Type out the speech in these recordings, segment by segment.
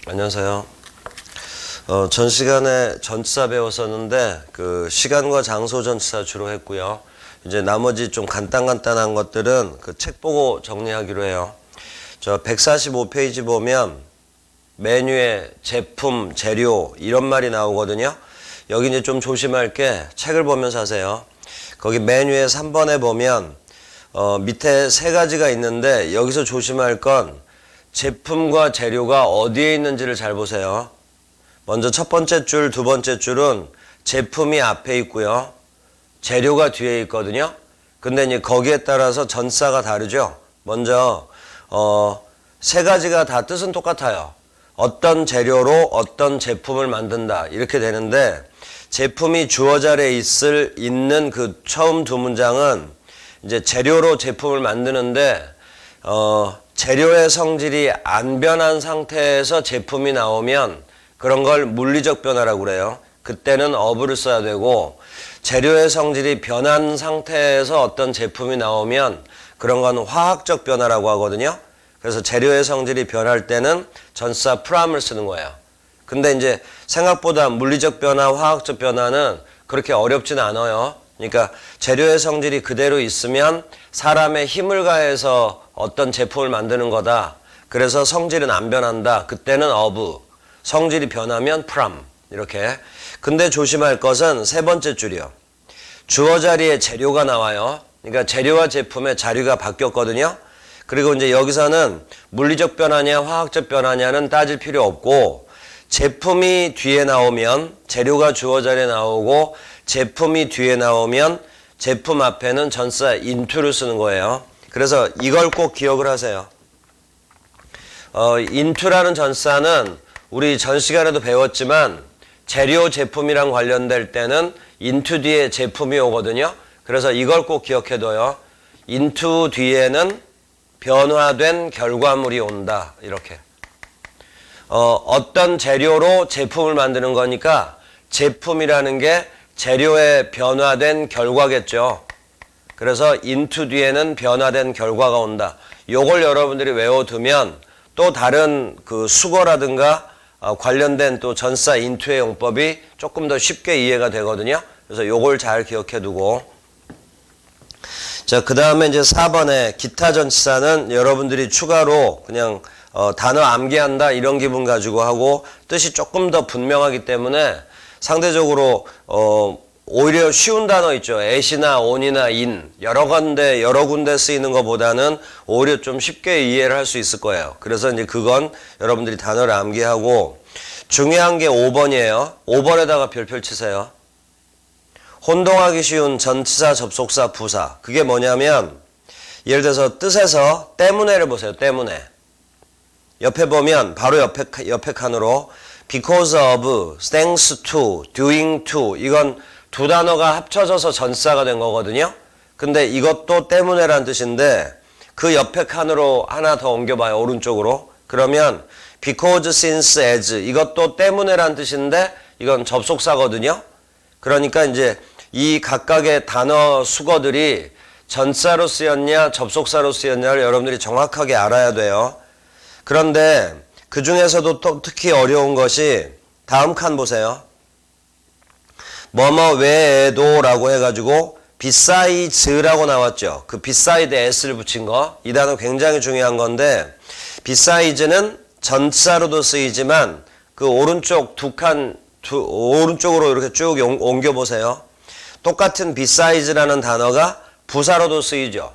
안녕하세요. 전 시간에 전치사 배웠었는데 그 시간과 장소 전치사 주로 했고요. 이제 나머지 좀 간단한 것들은 그 책 보고 정리하기로 해요. 저 145페이지 보면 메뉴에 제품, 재료 이런 말이 나오거든요. 여기 이제 좀 조심할 게 책을 보면서 하세요. 거기 메뉴에 3번에 보면 밑에 세 가지가 있는데 여기서 조심할 건 제품과 재료가 어디에 있는지를 잘 보세요. 먼저 첫 번째 줄, 두 번째 줄은 제품이 앞에 있고요. 재료가 뒤에 있거든요. 근데 이제 거기에 따라서 전치사가 다르죠. 먼저 세 가지가 다 뜻은 똑같아요. 어떤 재료로 어떤 제품을 만든다 이렇게 되는데 제품이 주어 자리에 있는 그 처음 두 문장은 이제 재료로 제품을 만드는데 재료의 성질이 안 변한 상태에서 제품이 나오면 그런 걸 물리적 변화라고 그래요. 그때는 of를 써야 되고 재료의 성질이 변한 상태에서 어떤 제품이 나오면 그런 건 화학적 변화라고 하거든요. 그래서 재료의 성질이 변할 때는 전치사 from을 쓰는 거예요. 근데 이제 생각보다 물리적 변화, 화학적 변화는 그렇게 어렵진 않아요. 그러니까 재료의 성질이 그대로 있으면 사람의 힘을 가해서 어떤 제품을 만드는 거다. 그래서 성질은 안 변한다. 그때는 of. 성질이 변하면 from. 이렇게. 근데 조심할 것은 세 번째 줄이요. 주어 자리에 재료가 나와요. 그러니까 재료와 제품의 자리가 바뀌었거든요. 그리고 이제 여기서는 물리적 변화냐 화학적 변화냐는 따질 필요 없고 제품이 뒤에 나오면 재료가 주어 자리에 나오고 제품이 뒤에 나오면 제품 앞에는 전치사 into를 쓰는 거예요. 그래서 이걸 꼭 기억을 하세요. into라는 전치사는 우리 전 시간에도 배웠지만 재료 제품이랑 관련될 때는 into 뒤에 제품이 오거든요. 그래서 이걸 꼭 기억해둬요. into 뒤에는 변화된 결과물이 온다. 이렇게. 어떤 재료로 제품을 만드는 거니까 제품이라는 게 재료에 변화된 결과겠죠. 그래서 into 뒤에는 변화된 결과가 온다. 요걸 여러분들이 외워두면 또 다른 그 수거라든가 관련된 또 전치사 into의 용법이 조금 더 쉽게 이해가 되거든요. 그래서 요걸 잘 기억해두고 자, 그 다음에 이제 4번에 기타 전치사는 여러분들이 추가로 그냥 단어 암기한다 이런 기분 가지고 하고 뜻이 조금 더 분명하기 때문에 상대적으로 오히려 쉬운 단어 있죠. at이나 on이나 in 여러 군데 쓰이는 것보다는 오히려 좀 쉽게 이해를 할 수 있을 거예요. 그래서 이제 그건 여러분들이 단어를 암기하고 중요한 게 5번이에요. 5번에다가 별표 치세요. 혼동하기 쉬운 전치사, 접속사, 부사. 그게 뭐냐면 예를 들어서 뜻에서 때문에를 보세요. 때문에. 옆에 보면 바로 옆에 칸으로 because of, thanks to, doing to 이건 두 단어가 합쳐져서 전치사가 된 거거든요. 근데 이것도 때문에란 뜻인데 그 옆에 칸으로 하나 더 옮겨봐요. 오른쪽으로. 그러면 because, since, as 이것도 때문에란 뜻인데 이건 접속사거든요. 그러니까 이제 이 각각의 단어 수거들이 전치사로 쓰였냐 접속사로 쓰였냐를 여러분들이 정확하게 알아야 돼요. 그런데 그 중에서도 또 특히 어려운 것이 다음 칸 보세요. 뭐뭐 외에도 라고 해가지고 besides,라고 나왔죠. 그 beside s를 붙인 거. 이 단어 굉장히 중요한 건데 besides는 전치사로도 쓰이지만 그 오른쪽 오른쪽으로 이렇게 쭉 옮겨보세요. 똑같은 besides라는 단어가 부사로도 쓰이죠.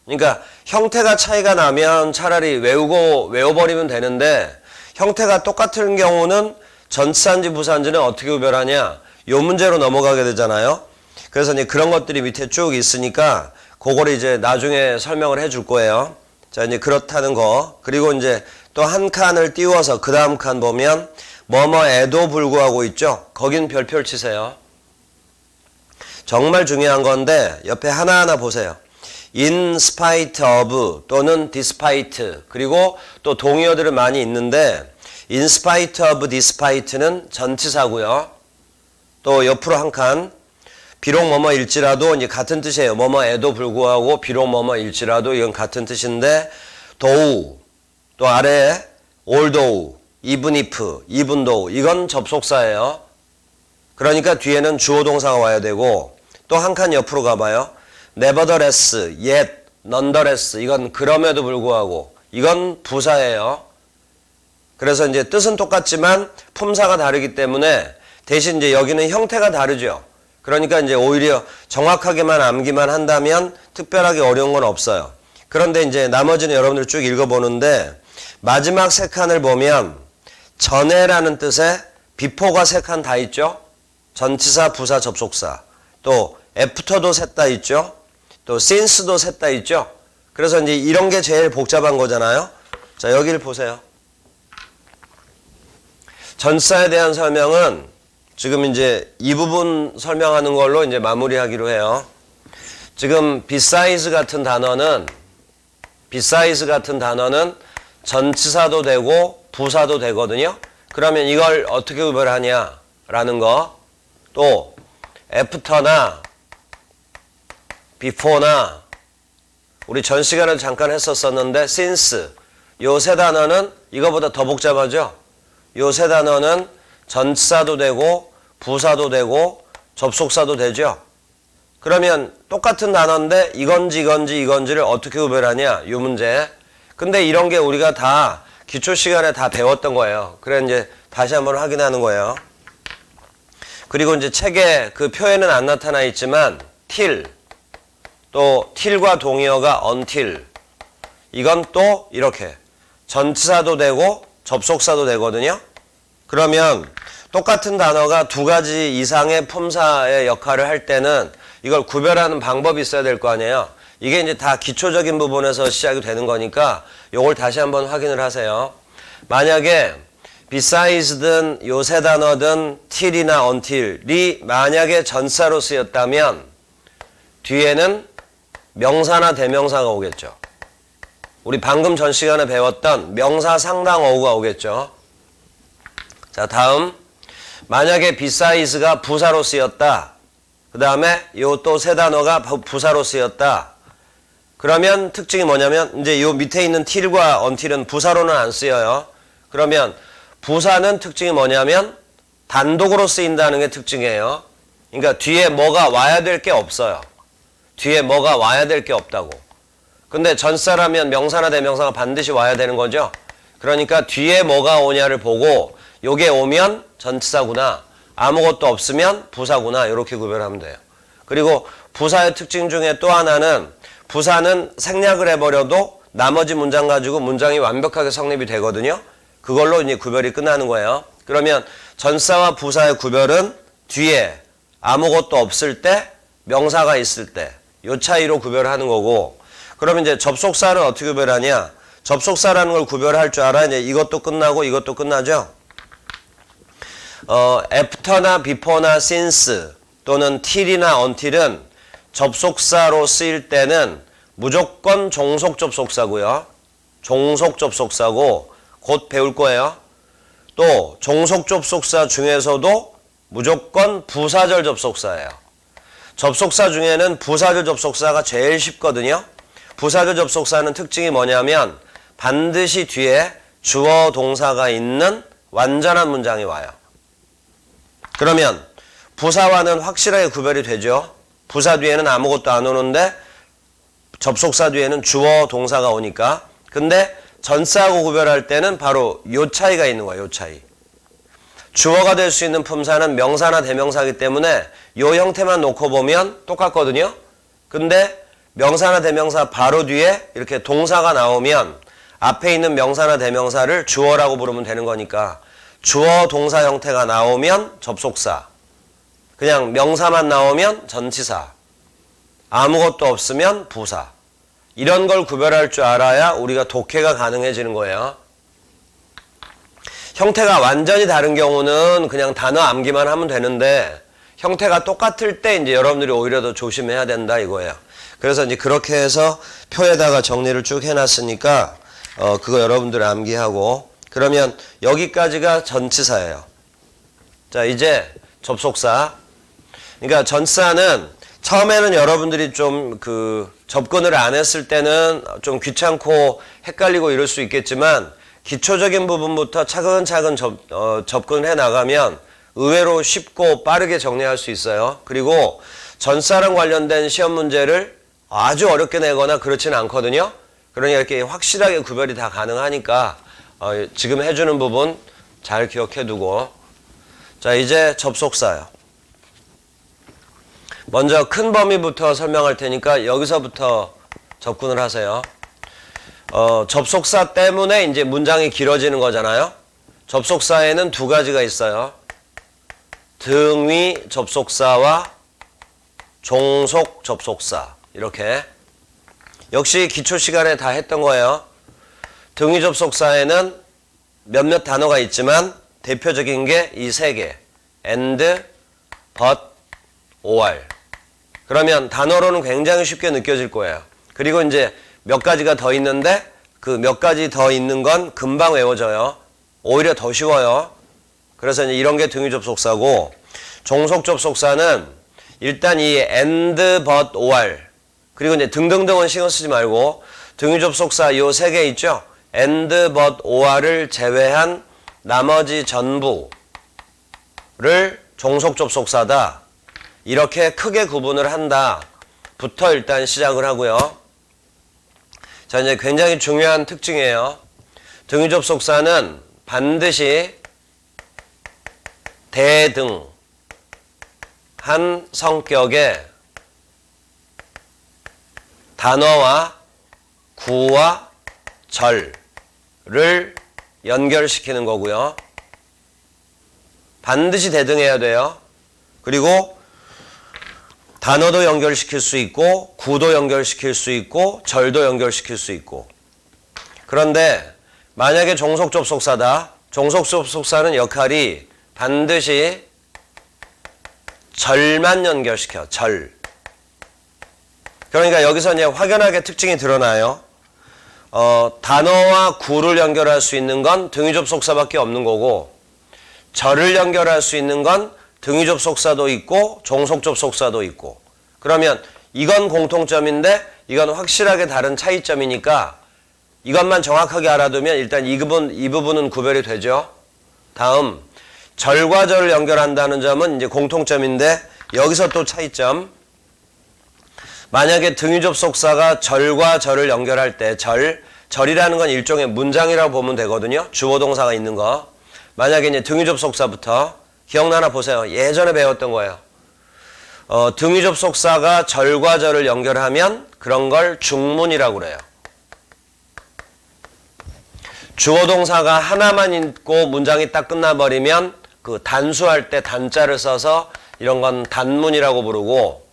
그러니까 형태가 차이가 나면 차라리 외워버리면 되는데 형태가 똑같은 경우는 전치사인지 부사인지는 어떻게 구별하냐. 요 문제로 넘어가게 되잖아요. 그래서 이제 그런 것들이 밑에 쭉 있으니까 그거를 이제 나중에 설명을 해줄 거예요. 자, 이제 그렇다는 거. 그리고 이제 또 한 칸을 띄워서 그 다음 칸 보면 뭐뭐에도 불구하고 있죠. 거긴 별표를 치세요. 정말 중요한 건데 옆에 하나하나 보세요. in spite of 또는 despite 그리고 또 동의어들은 많이 있는데 in spite of despite는 전치사고요. 또 옆으로 한 칸 비록 뭐뭐일지라도 이제 같은 뜻이에요. 뭐뭐에도 불구하고 비록 뭐뭐일지라도 이건 같은 뜻인데 though 또 아래에 although even if, even though 이건 접속사예요. 그러니까 뒤에는 주어 동사가 와야 되고 또 한 칸 옆으로 가봐요. nevertheless, yet, nonetheless 이건 그럼에도 불구하고 이건 부사예요. 그래서 이제 뜻은 똑같지만 품사가 다르기 때문에 대신 이제 여기는 형태가 다르죠. 그러니까 이제 오히려 정확하게만 암기만 한다면 특별하게 어려운 건 없어요. 그런데 이제 나머지는 여러분들 쭉 읽어보는데 마지막 세 칸을 보면 전에라는 뜻의 before가 세 칸 다 있죠. 전치사, 부사, 접속사. 또 after도 셋 다 있죠. 또 since도 셋 다 있죠. 그래서 이제 이런 게 제일 복잡한 거잖아요. 자, 여기를 보세요. 전치사에 대한 설명은 지금 이제 이 부분 설명하는 걸로 이제 마무리하기로 해요. 지금 besides 같은 단어는 전치사도 되고 부사도 되거든요. 그러면 이걸 어떻게 구별하냐라는 거. 또 after나 before나 우리 전 시간에 잠깐 했었었는데 since 요 세 단어는 이거보다 더 복잡하죠. 요 세 단어는 전치사도 되고 부사도 되고 접속사도 되죠. 그러면 똑같은 단어인데 이건지를 어떻게 구별하냐 이 문제. 근데 이런 게 우리가 다 기초 시간에 다 배웠던 거예요. 그래 이제 다시 한번 확인하는 거예요. 그리고 이제 책에 그 표에는 안 나타나 있지만 till 또 till과 동의어가 until 이건 또 이렇게 전치사도 되고 접속사도 되거든요. 그러면 똑같은 단어가 두 가지 이상의 품사의 역할을 할 때는 이걸 구별하는 방법이 있어야 될 거 아니에요. 이게 이제 다 기초적인 부분에서 시작이 되는 거니까 요걸 다시 한번 확인을 하세요. 만약에 besides든 요 세 단어든 till이나 until이 만약에 전치사로 쓰였다면 뒤에는 명사나 대명사가 오겠죠. 우리 방금 전 시간에 배웠던 명사 상당 어구가 오겠죠. 자, 다음 만약에 besides가 부사로 쓰였다. 그 다음에 요 또 세 단어가 부사로 쓰였다. 그러면 특징이 뭐냐면 이제 요 밑에 있는 till과 until은 부사로는 안 쓰여요. 그러면 부사는 특징이 뭐냐면 단독으로 쓰인다는 게 특징이에요. 그러니까 뒤에 뭐가 와야 될 게 없어요. 뒤에 뭐가 와야 될 게 없다고. 근데 전치사라면 명사나 대명사가 반드시 와야 되는 거죠. 그러니까 뒤에 뭐가 오냐를 보고 요게 오면 전치사구나. 아무것도 없으면 부사구나. 이렇게 구별하면 돼요. 그리고 부사의 특징 중에 또 하나는 부사는 생략을 해버려도 나머지 문장 가지고 문장이 완벽하게 성립이 되거든요. 그걸로 이제 구별이 끝나는 거예요. 그러면 전치사와 부사의 구별은 뒤에 아무것도 없을 때, 명사가 있을 때, 요 차이로 구별하는 거고, 그러면 이제 접속사는 어떻게 구별하냐? 접속사라는 걸 구별할 줄 알아. 이제 이것도 끝나고 이것도 끝나죠? after나 before나 since 또는 till이나 until은 접속사로 쓰일 때는 무조건 종속 접속사고요. 종속 접속사고 곧 배울 거예요. 또 종속 접속사 중에서도 무조건 부사절 접속사예요. 접속사 중에는 부사절 접속사가 제일 쉽거든요. 부사절 접속사는 특징이 뭐냐면 반드시 뒤에 주어 동사가 있는 완전한 문장이 와요. 그러면 부사와는 확실하게 구별이 되죠. 부사 뒤에는 아무것도 안 오는데 접속사 뒤에는 주어 동사가 오니까. 근데 전치사하고 구별할 때는 바로 요 차이가 있는 거예요. 요 차이. 주어가 될 수 있는 품사는 명사나 대명사이기 때문에 요 형태만 놓고 보면 똑같거든요. 근데 명사나 대명사 바로 뒤에 이렇게 동사가 나오면 앞에 있는 명사나 대명사를 주어라고 부르면 되는 거니까 주어 동사 형태가 나오면 접속사, 그냥 명사만 나오면 전치사, 아무것도 없으면 부사. 이런 걸 구별할 줄 알아야 우리가 독해가 가능해지는 거예요. 형태가 완전히 다른 경우는 그냥 단어 암기만 하면 되는데 형태가 똑같을 때 이제 여러분들이 오히려 더 조심해야 된다 이거예요. 그래서 이제 그렇게 해서 표에다가 정리를 쭉 해놨으니까 그거 여러분들 암기하고, 그러면 여기까지가 전치사예요. 자, 이제 접속사. 그러니까 전치사는 처음에는 여러분들이 좀 접근을 안 했을 때는 좀 귀찮고 헷갈리고 이럴 수 있겠지만 기초적인 부분부터 차근차근 접근해 나가면 의외로 쉽고 빠르게 정리할 수 있어요. 그리고 전사랑 관련된 시험 문제를 아주 어렵게 내거나 그렇지는 않거든요. 그러니까 이렇게 확실하게 구별이 다 가능하니까 지금 해주는 부분 잘 기억해 두고, 자, 이제 접속사요. 먼저 큰 범위부터 설명할 테니까 여기서부터 접근을 하세요. 접속사 때문에 이제 문장이 길어지는 거잖아요. 접속사에는 두 가지가 있어요. 등위 접속사와 종속 접속사. 이렇게. 역시 기초 시간에 다 했던 거예요. 등위 접속사에는 몇몇 단어가 있지만 대표적인 게 이 세 개. and, but, or. 그러면 단어로는 굉장히 쉽게 느껴질 거예요. 그리고 이제 몇 가지가 더 있는데 그 몇 가지 더 있는 건 금방 외워져요. 오히려 더 쉬워요. 그래서 이제 이런 게 등위 접속사고, 종속 접속사는 일단 이 and, but, or 그리고 이제 등등등은 신경 쓰지 말고 등위 접속사 요 세 개 있죠. and, but, or를 제외한 나머지 전부를 종속 접속사다. 이렇게 크게 구분을 한다. 부터 일단 시작을 하고요. 자, 이제 굉장히 중요한 특징이에요. 등위 접속사는 반드시 대등한 성격의 단어와 구와 절을 연결시키는 거고요. 반드시 대등해야 돼요. 그리고 단어도 연결시킬 수 있고 구도 연결시킬 수 있고 절도 연결시킬 수 있고. 그런데 만약에 종속 접속사다. 종속 접속사는 역할이 반드시 절만 연결시켜. 절. 그러니까 여기서 이제 확연하게 특징이 드러나요. 단어와 구를 연결할 수 있는 건 등위 접속사밖에 없는 거고, 절을 연결할 수 있는 건 등위 접속사도 있고 종속 접속사도 있고. 그러면 이건 공통점인데 이건 확실하게 다른 차이점이니까 이것만 정확하게 알아두면 일단 이 부분은 구별이 되죠. 다음, 절과 절을 연결한다는 점은 이제 공통점인데 여기서 또 차이점. 만약에 등위 접속사가 절과 절을 연결할 때 절이라는 건 일종의 문장이라고 보면 되거든요. 주어 동사가 있는 거. 만약에 이제 등위 접속사부터 기억나나 보세요. 예전에 배웠던 거예요. 등위 접속사가 절과 절을 연결하면 그런 걸 중문이라고 그래요. 주어 동사가 하나만 있고 문장이 딱 끝나버리면 그 단수할 때 단자를 써서 이런 건 단문이라고 부르고,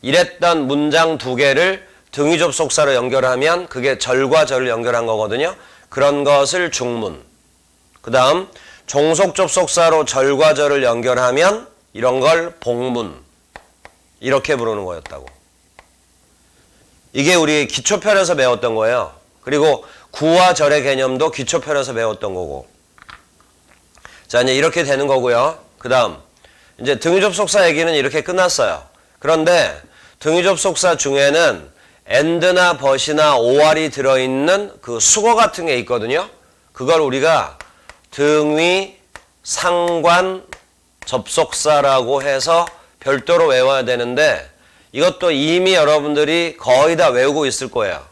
이랬던 문장 두 개를 등위 접속사로 연결하면 그게 절과 절을 연결한 거거든요. 그런 것을 중문. 그 다음 종속 접속사로 절과 절을 연결하면 이런 걸 복문. 이렇게 부르는 거였다고. 이게 우리 기초편에서 배웠던 거예요. 그리고 구와 절의 개념도 기초편에서 배웠던 거고. 자, 이제 이렇게 되는 거고요. 그 다음 이제 등위 접속사 얘기는 이렇게 끝났어요. 그런데 등위 접속사 중에는 and나 but이나 or이 들어있는 그 수거 같은 게 있거든요. 그걸 우리가 등위 상관 접속사라고 해서 별도로 외워야 되는데, 이것도 이미 여러분들이 거의 다 외우고 있을 거예요.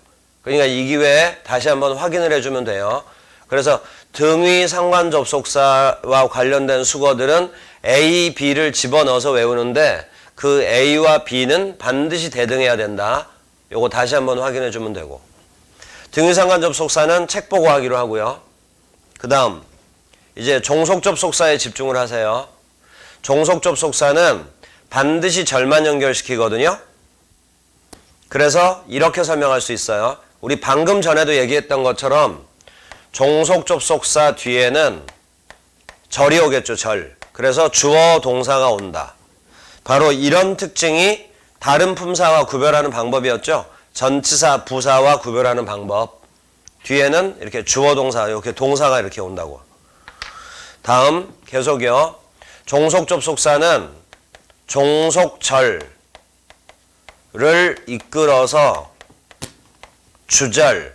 그러니까 이 기회에 다시 한번 확인을 해주면 돼요. 그래서 등위 상관 접속사와 관련된 수거들은 A, B를 집어넣어서 외우는데 그 A와 B는 반드시 대등해야 된다. 요거 다시 한번 확인해 주면 되고. 등위 상관 접속사는 책 보고 하기로 하고요. 그 다음 이제 종속 접속사에 집중을 하세요. 종속 접속사는 반드시 절만 연결시키거든요. 그래서 이렇게 설명할 수 있어요. 우리 방금 전에도 얘기했던 것처럼 종속 접속사 뒤에는 절이 오겠죠. 절. 그래서 주어 동사가 온다. 바로 이런 특징이 다른 품사와 구별하는 방법이었죠. 전치사, 부사와 구별하는 방법. 뒤에는 이렇게 주어 동사, 이렇게 동사가 이렇게 온다고. 다음 계속이요. 종속 접속사는 종속절을 이끌어서 주절을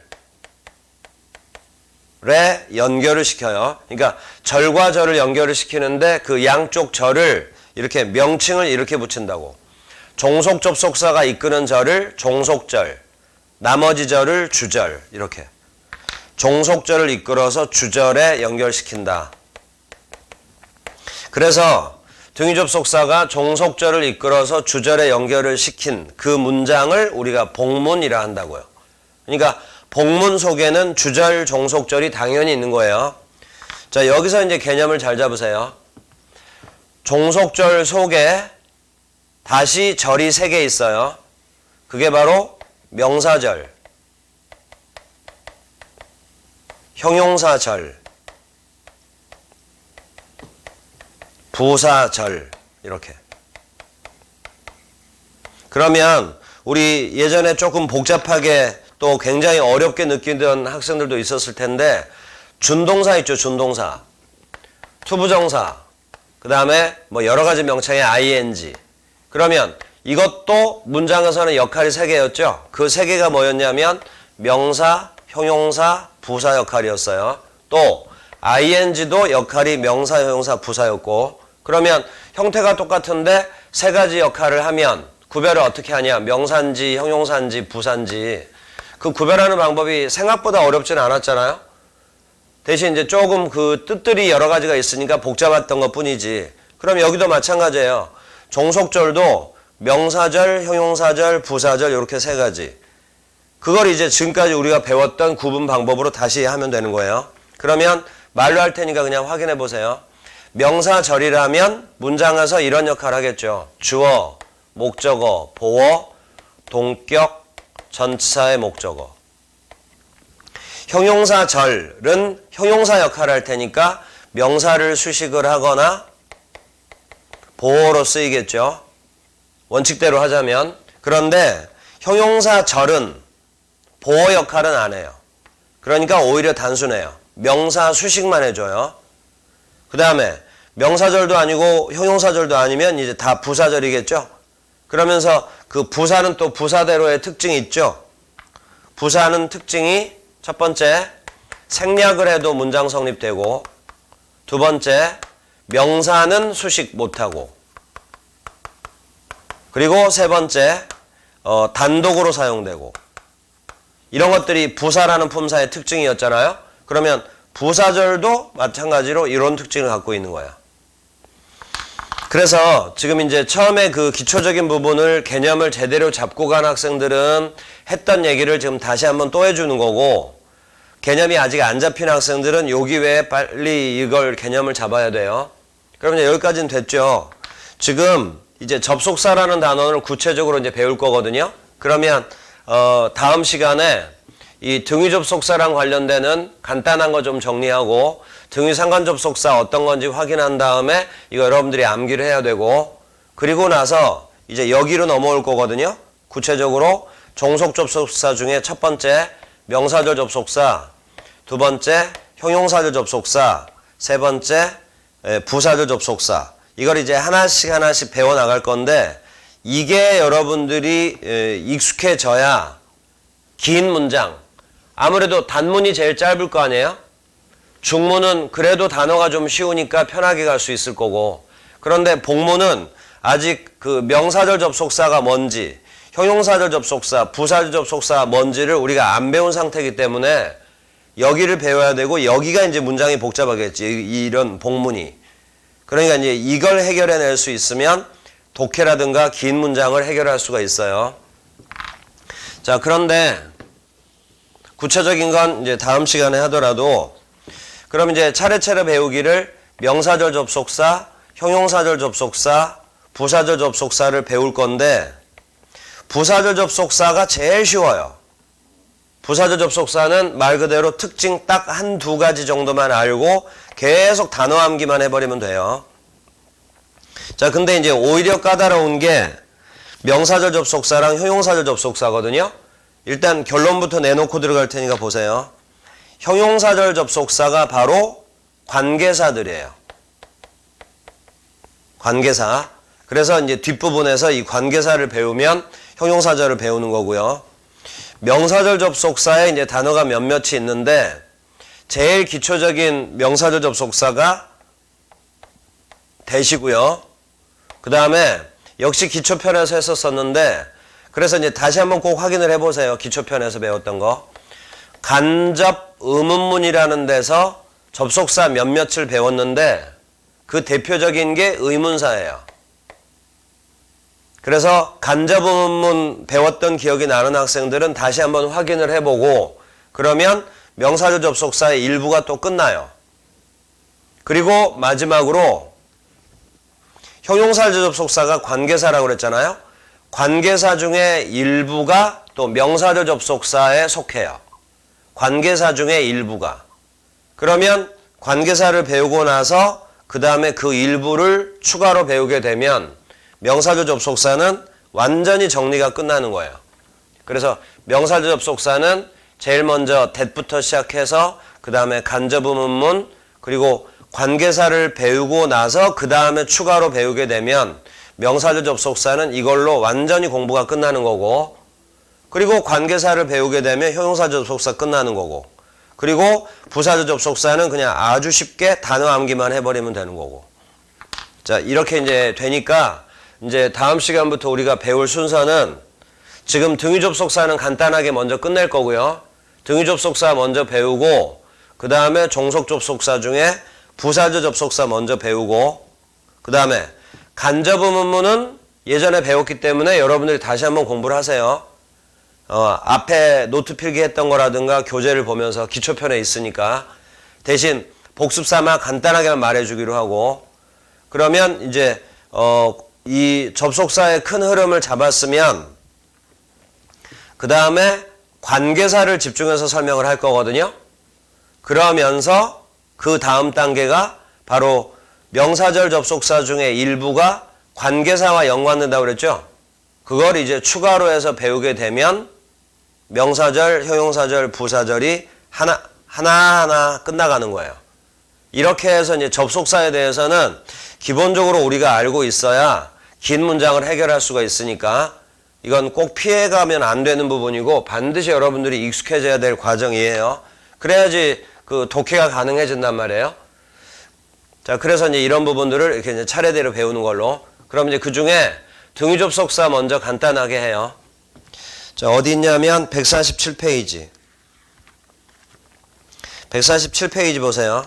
연결을 시켜요. 그러니까 절과 절을 연결을 시키는데 그 양쪽 절을 이렇게 명칭을 이렇게 붙인다고. 종속 접속사가 이끄는 절을 종속절, 나머지 절을 주절, 이렇게. 종속절을 이끌어서 주절에 연결시킨다. 그래서 등위접속사가 종속절을 이끌어서 주절에 연결을 시킨 그 문장을 우리가 복문이라 한다고요. 그러니까 복문 속에는 주절, 종속절이 당연히 있는 거예요. 자, 여기서 이제 개념을 잘 잡으세요. 종속절 속에 다시 절이 3개 있어요. 그게 바로 명사절, 형용사절, 부사절, 이렇게. 그러면 우리 예전에 조금 복잡하게 또 굉장히 어렵게 느끼던 학생들도 있었을 텐데, 준동사 있죠, 준동사. 투부정사, 그 다음에 뭐 여러 가지 명칭의 ing. 그러면 이것도 문장에서는 역할이 3개였죠. 그 3개가 뭐였냐면 명사, 형용사, 부사 역할이었어요. 또 ing도 역할이 명사, 형용사, 부사였고, 그러면 형태가 똑같은데 3가지 역할을 하면 구별을 어떻게 하냐? 명사인지 형용사인지 부사인지. 그 구별하는 방법이 생각보다 어렵지는 않았잖아요. 대신 이제 조금 그 뜻들이 여러 가지가 있으니까 복잡했던 것 뿐이지. 그럼 여기도 마찬가지예요. 종속절도 명사절, 형용사절, 부사절 이렇게 3가지. 그걸 이제 지금까지 우리가 배웠던 구분 방법으로 다시 하면 되는 거예요. 그러면 말로 할 테니까 그냥 확인해 보세요. 명사절이라면 문장에서 이런 역할을 하겠죠. 주어, 목적어, 보어, 동격, 전치사의 목적어. 형용사절은 형용사 역할을 할 테니까 명사를 수식을 하거나 보어로 쓰이겠죠. 원칙대로 하자면. 그런데 형용사절은 보어 역할은 안 해요. 그러니까 오히려 단순해요. 명사 수식만 해줘요. 그 다음에 명사절도 아니고 형용사절도 아니면 이제 다 부사절이겠죠. 그러면서 그 부사는 또 부사대로의 특징이 있죠. 부사는 특징이 첫 번째, 생략을 해도 문장 성립되고, 두 번째, 명사는 수식 못하고, 그리고 세 번째, 단독으로 사용되고. 이런 것들이 부사라는 품사의 특징이었잖아요. 그러면 부사절도 마찬가지로 이런 특징을 갖고 있는 거야. 그래서 지금 이제 처음에 그 기초적인 부분을 개념을 제대로 잡고 간 학생들은 했던 얘기를 지금 다시 한번 또 해주는 거고, 개념이 아직 안 잡힌 학생들은 여기 외에 빨리 이걸 개념을 잡아야 돼요. 그럼 이제 여기까지는 됐죠. 지금 이제 접속사라는 단어를 구체적으로 이제 배울 거거든요. 그러면 다음 시간에 이 등위접속사랑 관련되는 간단한 거 좀 정리하고, 등위상관접속사 어떤 건지 확인한 다음에 이거 여러분들이 암기를 해야 되고, 그리고 나서 이제 여기로 넘어올 거거든요. 구체적으로 종속접속사 중에 첫 번째 명사절 접속사, 두 번째 형용사절 접속사, 세 번째 부사절 접속사. 이걸 이제 하나씩 배워나갈 건데, 이게 여러분들이 익숙해져야 긴 문장, 아무래도 단문이 제일 짧을 거 아니에요? 중문은 그래도 단어가 좀 쉬우니까 편하게 갈 수 있을 거고, 그런데 복문은 아직 그 명사절 접속사가 뭔지, 형용사절 접속사, 부사절 접속사가 뭔지를 우리가 안 배운 상태이기 때문에 여기를 배워야 되고, 여기가 이제 문장이 복잡하겠지, 이런 복문이. 그러니까 이제 이걸 해결해낼 수 있으면 독해라든가 긴 문장을 해결할 수가 있어요. 자, 그런데 구체적인 건 이제 다음 시간에 하더라도, 그럼 이제 차례차례 배우기를 명사절 접속사, 형용사절 접속사, 부사절 접속사를 배울 건데, 부사절 접속사가 제일 쉬워요. 부사절 접속사는 말 그대로 특징 딱 1-2가지 정도만 알고 계속 단어 암기만 해버리면 돼요. 자, 근데 이제 오히려 까다로운 게 명사절 접속사랑 형용사절 접속사거든요. 일단 결론부터 내놓고 들어갈 테니까 보세요. 형용사절 접속사가 바로 관계사들이에요. 관계사. 그래서 이제 뒷부분에서 이 관계사를 배우면 형용사절을 배우는 거고요. 명사절 접속사에 이제 단어가 몇몇이 있는데, 제일 기초적인 명사절 접속사가 대시고요. 그 다음에 역시 기초편에서 했었었는데, 그래서 이제 다시 한번 꼭 확인을 해보세요. 기초편에서 배웠던 거. 간접 의문문이라는 데서 접속사 몇몇을 배웠는데 그 대표적인 게 의문사예요. 그래서 간접 의문문 배웠던 기억이 나는 학생들은 다시 한번 확인을 해보고, 그러면 명사절 접속사의 일부가 또 끝나요. 그리고 마지막으로 형용사절 접속사가 관계사라고 그랬잖아요. 관계사 중에 일부가 또 명사절 접속사에 속해요. 관계사 중에 일부가. 그러면 관계사를 배우고 나서 그 다음에 그 일부를 추가로 배우게 되면 명사절 접속사는 완전히 정리가 끝나는 거예요. 그래서 명사절 접속사는 제일 먼저 that부터 시작해서 그 다음에 간접 의문문, 그리고 관계사를 배우고 나서 그 다음에 추가로 배우게 되면 명사절 접속사는 이걸로 완전히 공부가 끝나는 거고, 그리고 관계사를 배우게 되면 형용사절 접속사 끝나는 거고, 그리고 부사절 접속사는 그냥 아주 쉽게 단어 암기만 해버리면 되는 거고. 자, 이렇게 이제 되니까 이제 다음 시간부터 우리가 배울 순서는, 지금 등위 접속사는 간단하게 먼저 끝낼 거고요. 등위 접속사 먼저 배우고, 그 다음에 종속 접속사 중에 부사절 접속사 먼저 배우고, 그 다음에 간접 의문문은 예전에 배웠기 때문에 여러분들이 다시 한번 공부를 하세요. 앞에 노트 필기했던 거라든가 교재를 보면서 기초편에 있으니까 대신 복습 삼아 간단하게만 말해주기로 하고, 그러면 이제 이 접속사의 큰 흐름을 잡았으면 그 다음에 관계사를 집중해서 설명을 할 거거든요. 그러면서 그 다음 단계가 바로 명사절 접속사 중에 일부가 관계사와 연관된다고 그랬죠. 그걸 이제 추가로 해서 배우게 되면 명사절, 형용사절, 부사절이 하나하나 끝나가는 거예요. 이렇게 해서 이제 접속사에 대해서는 기본적으로 우리가 알고 있어야 긴 문장을 해결할 수가 있으니까 이건 꼭 피해가면 안 되는 부분이고 반드시 여러분들이 익숙해져야 될 과정이에요. 그래야지 그 독해가 가능해진단 말이에요. 자, 그래서 이제 이런 부분들을 이렇게 이제 차례대로 배우는 걸로. 그럼 이제 그 중에 등위 접속사 먼저 간단하게 해요. 자, 어디 있냐면 147페이지. 147페이지 보세요.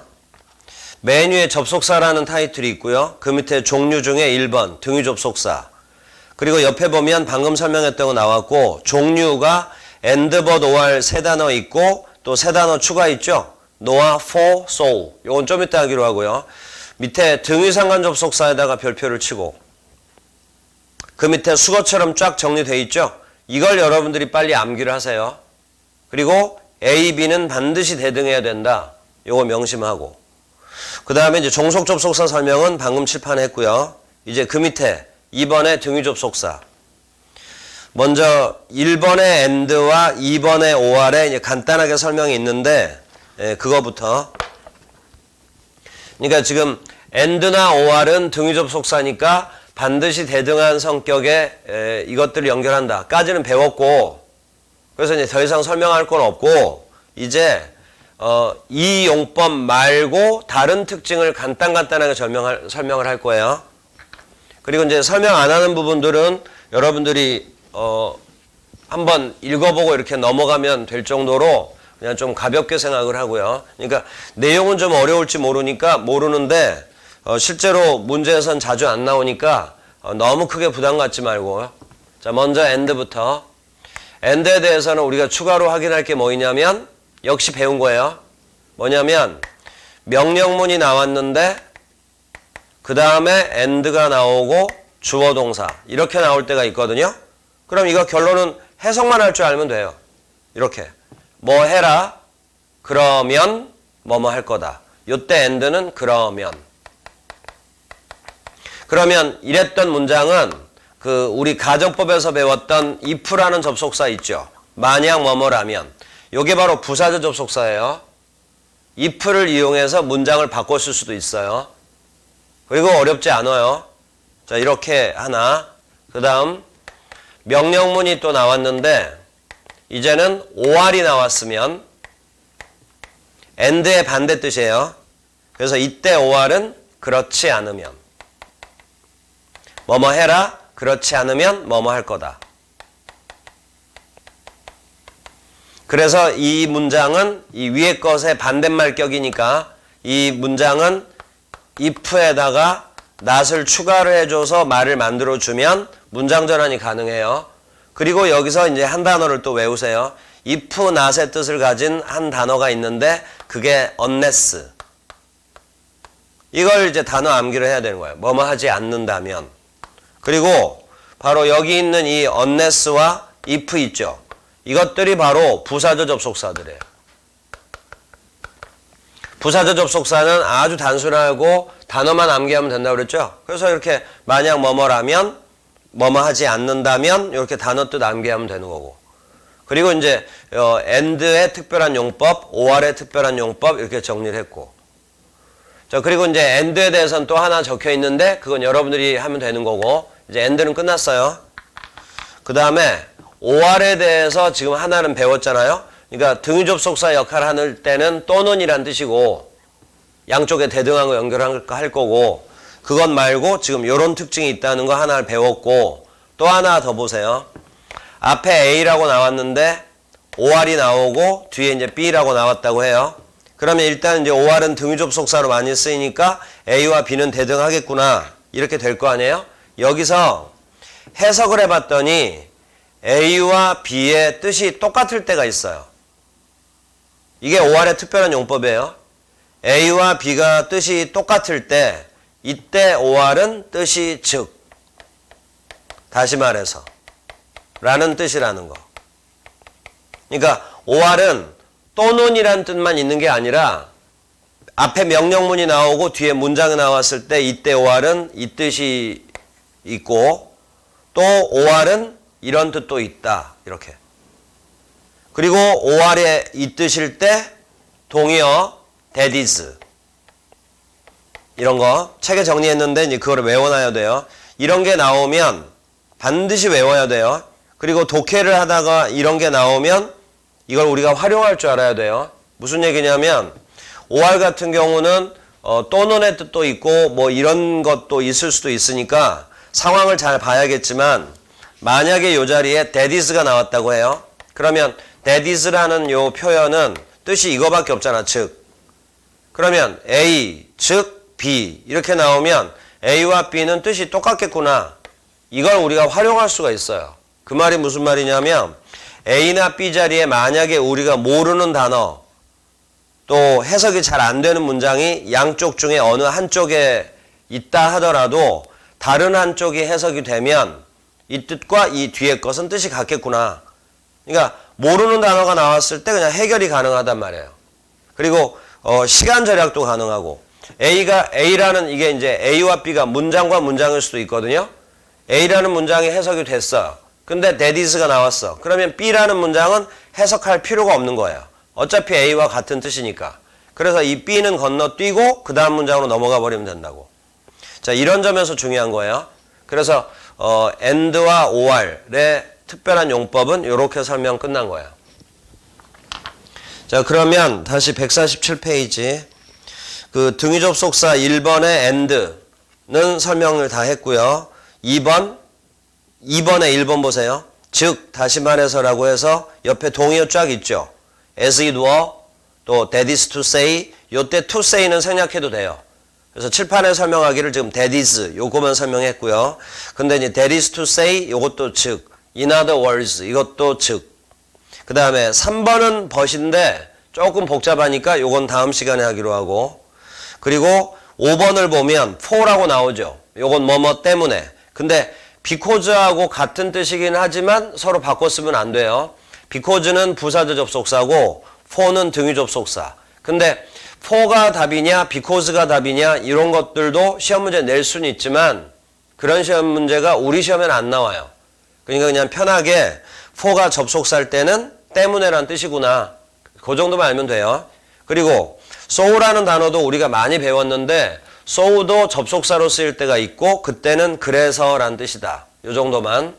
맨 위에 접속사라는 타이틀이 있고요. 그 밑에 종류 중에 1번 등위 접속사. 그리고 옆에 보면 방금 설명했던 거 나왔고, 종류가 and, but, or 세 단어 있고 또 세 단어 추가 있죠. no와 for, so. 요건 좀 이따 하기로 하고요. 밑에 등위 상관 접속사에다가 별표를 치고, 그 밑에 수거처럼 쫙 정리되어 있죠. 이걸 여러분들이 빨리 암기를 하세요. 그리고 A, B는 반드시 대등해야 된다. 요거 명심하고. 그 다음에 이제 종속 접속사 설명은 방금 칠판에 했고요. 이제 그 밑에 2번의 등위 접속사. 먼저 1번의 and와 2번의 or에 이제 간단하게 설명이 있는데, 그거부터. 그러니까 지금 and나 or은 등위 접속사니까 반드시 대등한 성격의 이것들을 연결한다 까지는 배웠고, 그래서 이제 더 이상 설명할 건 없고, 이제 이 용법 말고 다른 특징을 간단하게 설명을 할 거예요. 그리고 이제 설명 안 하는 부분들은 여러분들이 한번 읽어보고 이렇게 넘어가면 될 정도로 그냥 좀 가볍게 생각을 하고요. 그러니까 내용은 좀 어려울지 모르는데 실제로 문제에선 자주 안 나오니까 너무 크게 부담 갖지 말고. 자, 먼저 and부터. and에 대해서는 우리가 추가로 확인할 게 뭐냐면 역시 배운 거예요. 뭐냐면 명령문이 나왔는데 그 다음에 and가 나오고 주어 동사 이렇게 나올 때가 있거든요. 그럼 이거 결론은 해석만 할 줄 알면 돼요. 이렇게 뭐 해라 그러면 뭐뭐 할 거다. 요때 and는 그러면 이랬던 문장은 그 우리 가정법에서 배웠던 if라는 접속사 있죠. 만약 뭐뭐라면 요게 바로 부사절 접속사예요. if를 이용해서 문장을 바꿨을 수도 있어요. 그리고 어렵지 않아요. 자, 이렇게 하나. 그 다음 명령문이 또 나왔는데 이제는 or이 나왔으면 and의 반대 뜻이에요. 그래서 이때 or은 그렇지 않으면. 뭐뭐 해라. 그렇지 않으면 뭐뭐 할 거다. 그래서 이 문장은 이 위의 것의 반대말격이니까 이 문장은 if에다가 not을 추가를 해줘서 말을 만들어주면 문장 전환이 가능해요. 그리고 여기서 이제 한 단어를 또 외우세요. if, not의 뜻을 가진 한 단어가 있는데 그게 unless. 이걸 이제 단어 암기를 해야 되는 거예요. 뭐뭐 하지 않는다면. 그리고 바로 여기 있는 이 unless와 if 있죠. 이것들이 바로 부사절 접속사들이에요. 부사절 접속사는 아주 단순하고 단어만 암기하면 된다고 그랬죠. 그래서 이렇게 만약 뭐뭐라면 뭐뭐 하지 않는다면 이렇게 단어 뜻 암기하면 되는 거고. 그리고 이제 and의 특별한 용법, or의 특별한 용법 이렇게 정리를 했고. 자, 그리고 이제 and에 대해서는 또 하나 적혀 있는데 그건 여러분들이 하면 되는 거고. 이제 and는 끝났어요. 그 다음에 or에 대해서 지금 하나는 배웠잖아요. 그러니까 등위 접속사 역할을 할 때는 또는이란 뜻이고 양쪽에 대등한 거 연결할 거고 그것 말고 지금 이런 특징이 있다는 거 하나를 배웠고 또 하나 더 보세요. 앞에 A라고 나왔는데 OR이 나오고 뒤에 이제 B라고 나왔다고 해요. 그러면 일단 이제 OR은 등위 접속사로 많이 쓰이니까 A와 B는 대등하겠구나 이렇게 될 거 아니에요. 여기서 해석을 해봤더니 A와 B의 뜻이 똑같을 때가 있어요. 이게 OR의 특별한 용법이에요. A와 B가 뜻이 똑같을 때 이때 OR은 뜻이 즉 다시 말해서 라는 뜻이라는 거. 그러니까 OR은 또는이라는 뜻만 있는 게 아니라 앞에 명령문이 나오고 뒤에 문장이 나왔을 때 이때 OR은 이 뜻이 있고 또 OR은 이런 뜻도 있다. 이렇게. 그리고 OR에 이 뜻일 때 동의어 that is 이런 거 책에 정리했는데 이제 그거를 외워놔야 돼요. 이런 게 나오면 반드시 외워야 돼요. 그리고 독해를 하다가 이런 게 나오면 이걸 우리가 활용할 줄 알아야 돼요. 무슨 얘기냐면 OR 같은 경우는 또는의 뜻도 있고 뭐 이런 것도 있을 수도 있으니까 상황을 잘 봐야겠지만 만약에 이 자리에 that is가 나왔다고 해요. 그러면 that is라는 요 표현은 뜻이 이거밖에 없잖아. 즉. 그러면 A, 즉 B 이렇게 나오면 A와 B는 뜻이 똑같겠구나. 이걸 우리가 활용할 수가 있어요. 그 말이 무슨 말이냐면 A나 B 자리에 만약에 우리가 모르는 단어 또 해석이 잘 안 되는 문장이 양쪽 중에 어느 한쪽에 있다 하더라도 다른 한쪽이 해석이 되면 이 뜻과 이 뒤에 것은 뜻이 같겠구나. 그러니까 모르는 단어가 나왔을 때 그냥 해결이 가능하단 말이에요. 그리고 시간 절약도 가능하고 A라는 이게 이제 A와 B가 문장과 문장일 수도 있거든요. A라는 문장이 해석이 됐어요. 근데 that is가 나왔어. 그러면 B라는 문장은 해석할 필요가 없는 거예요. 어차피 A와 같은 뜻이니까. 그래서 이 B는 건너뛰고 그 다음 문장으로 넘어가 버리면 된다고. 자, 이런 점에서 중요한 거예요. 그래서 and와 or의 특별한 용법은 이렇게 설명 끝난 거예요. 자, 그러면 다시 147페이지. 그 등위 접속사 1번의 and는 설명을 다 했고요. 2번에 1번 보세요. 즉, 다시 말해서라고 해서 옆에 동의어 쫙 있죠. as it were, 또 that is to say, 요때 to say는 생략해도 돼요. 그래서 칠판에 설명하기를 지금 that is 요거만 설명했고요. 근데 이제 that is to say 요것도 즉, in other words 이것도 즉. 그 다음에 3번은 벗인데 조금 복잡하니까 요건 다음 시간에 하기로 하고. 그리고 5번을 보면 for라고 나오죠. 요건 뭐뭐 때문에. 근데 because하고 같은 뜻이긴 하지만 서로 바꿔 쓰면 안 돼요. because는 부사절 접속사고 for는 등위 접속사. 근데 for가 답이냐 because가 답이냐 이런 것들도 시험 문제 낼 수는 있지만 그런 시험 문제가 우리 시험에는 안 나와요. 그러니까 그냥 편하게 for가 접속사일 때는 때문에란 뜻이구나. 그 정도만 알면 돼요. 그리고 so라는 단어도 우리가 많이 배웠는데 so도 접속사로 쓰일 때가 있고 그때는 그래서란 뜻이다. 요 정도만.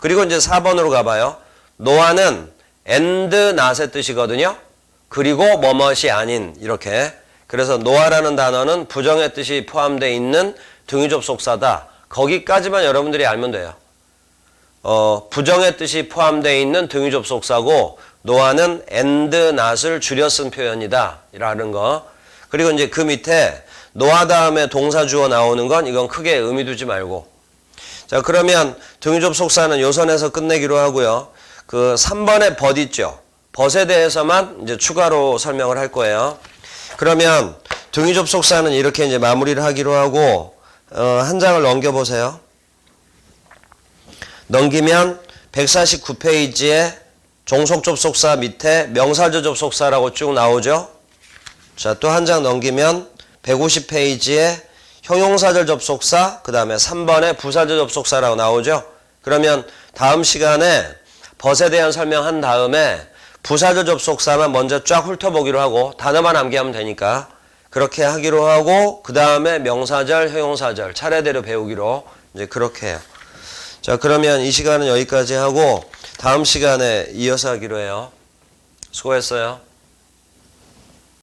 그리고 이제 4번으로 가봐요. no아는 and not의 뜻이거든요. 그리고 뭐뭇이 아닌 이렇게. 그래서 노아라는 단어는 부정의 뜻이 포함되어 있는 등위접속사다. 거기까지만 여러분들이 알면 돼요. 부정의 뜻이 포함되어 있는 등위접속사고 노아는 and not을 줄여 쓴 표현이다 라는 거. 그리고 이제 그 밑에 노아 다음에 동사 주어 나오는 건 이건 크게 의미 두지 말고. 자, 그러면 등위접속사는 요 선에서 끝내기로 하고요. 그 3번의 but 있죠. but에 대해서만 이제 추가로 설명을 할 거예요. 그러면 등위접속사는 이렇게 이제 마무리를 하기로 하고 한 장을 넘겨보세요. 넘기면 149페이지에 종속접속사 밑에 명사절 접속사라고 쭉 나오죠. 자, 또 한 장 넘기면 150페이지에 형용사절 접속사, 그 다음에 3번에 부사절 접속사라고 나오죠. 그러면 다음 시간에 벗에 대한 설명한 다음에 부사절 접속사만 먼저 쫙 훑어보기로 하고 단어만 암기하면 되니까 그렇게 하기로 하고 그 다음에 명사절, 형용사절 차례대로 배우기로 이제 그렇게 해요. 자, 그러면 이 시간은 여기까지 하고 다음 시간에 이어서 하기로 해요. 수고했어요.